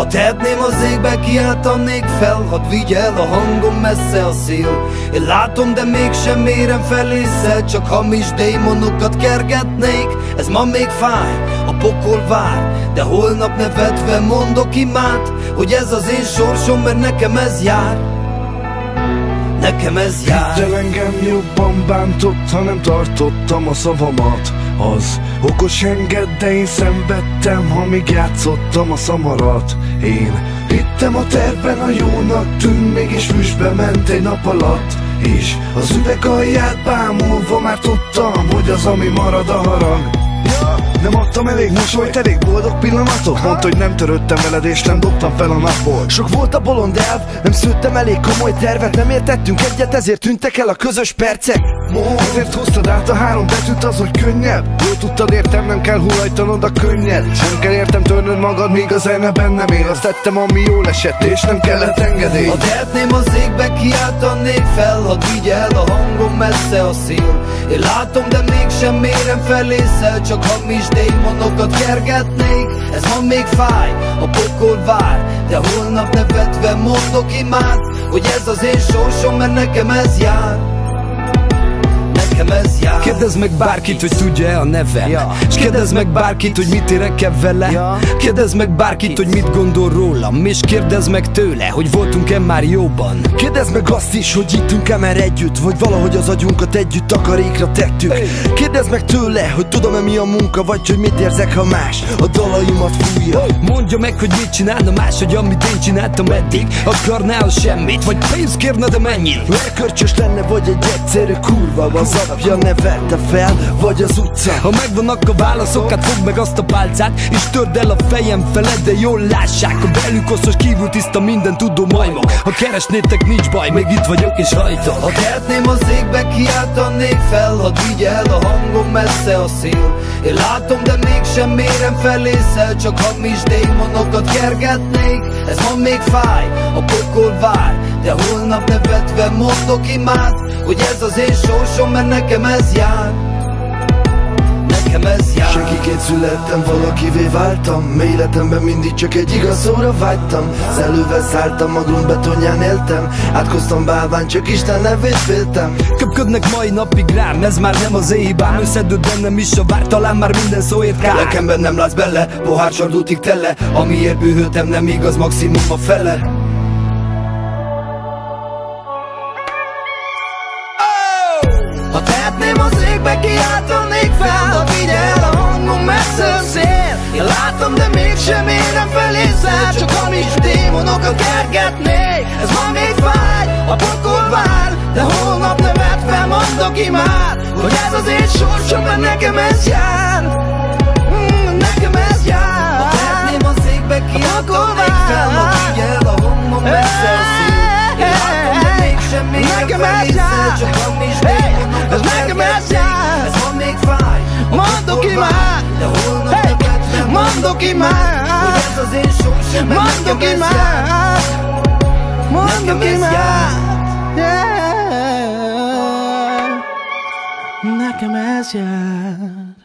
Ha tehetném az égbe, kiáltanék fel, hadd vigye el a hangom messze a szél. Én látom, de mégsem mérem fel észre, csak hamis démonokat kergetnék. Ez ma még fáj, a pokol vár, de holnap nevetve mondok imát, hogy ez az én sorsom, mert nekem ez jár. Nekem ez jár. Hidd el, engem jobban bántott, ha nem tartottam a szavamat. Az okos enged, de én szenvedtem, ha még játszottam a szamarat. Én hittem a tervben, a jónak tűnt, mégis füstbe ment egy nap alatt. És az üveg alját bámulva már tudtam, hogy az, ami marad, a harag. Nem adtam elég mosolyt, elég boldog pillanatot. Mondta, hogy nem törődtem veled és nem dobtam fel a napból. Sok volt a bolond elv, nem szőttem elég komoly tervet. Nem értettünk egyet, ezért tűntek el a közös percek. Ezért hoztad át a 3 betűt, az, hogy könnyebb. Jól tudtad, értem, nem kell hullajtanod a könnyed. Nem kell értem törnöd magad, míg a zene bennem él. Azt tettem, ami jól esett, és nem kellett engedély. Ha tehetném az égbe, kiáltanék fel, hadd vigye el a hangom messze a szél. Én látom, de mégsem mérem fel észre, csak hamis démonokat kergetnék. Ez ma még fáj, a pokol vár, de holnap nevetve mondok imát, hogy ez az én sorsom, mert nekem ez jár. Kérdezd meg bárkit, hogy tudja-e a nevem, és kérdezd meg bárkit, hogy mit érek-e vele. Kérdezd meg bárkit, hogy mit gondol rólam, és kérdezd meg tőle, hogy voltunk-e már jóban. Kérdezd meg azt is, hogy ittünk-e már együtt, vagy valahogy az agyunkat együtt takarékra tettük. Kérdezd meg tőle, hogy tudom-e mi a munka, vagy hogy mit érzek, ha más a dalaimat fújja. Mondja meg, hogy mit csinálna más, hogy amit én csináltam eddig. Akarnál semmit, vagy pénzt kérne, de mennyit? Lekörcsös lenne, vagy egy egyszerű kurva, az apja nevelte fel, vagy az utca. Ha megvannak a válaszok, hát fogd meg azt a pálcát, és törd el a fejem feled, de jól lássák. A belül koszos, kívül tiszta, minden tudó majmok. Ha keresnétek, nincs baj, még itt vagyok és hajtok. Ha tehetném az égbe, kiáltanék fel, hadd vigye el a hangom messze a szél. Én látom, de mégsem mérem fel észre, csak hamis démonokat kergetnék. Ez ma még fáj, a pokol vár, de holnap nevetve mondok imát, hogy ez az én sorsom, mert nekem ez jár. Nekem ez jár. Senkiként születtem, valakivé váltam. Életemben mindig csak egy igaz szóra vágytam. Szelővel szálltam, a gruntbetonján éltem. Átkoztam bálvány, csak Isten nevét féltem. Köpködnek mai napig rám, ez már nem az én hibám. Összedőd bennem is a vár, talán már minden szóért kár. Lelkemben nem látsz bele, pohár csardultig tele. Amiért bűhöltem, nem igaz, maximum a fele. Ha tehetném az égbe, kiáltanék fel, hadd vigye el a hangom messze a szél. Én látom, de mégsem érem fel észre, csak hamis démonokat kergetnék. Ez ma még fáj, a pokol vár, de holnap nevetve mondok imát, hogy ez az én sorsom, mert nekem ez jár. Nekem ez jár. Ha tehetném az égbe, kiáltanék fel, hadd vigye el a hangom messze a szél. Én látom, de mégsem érem fel észre, csak hamis démonokat ez nekem ez jár. Ez ma még fáj, mondok imát, de holnap nevetve mondok imát, hogy ez az én sorsom, mert mondok nekem ez jár. imát, mondok imát. Nekem ez jár.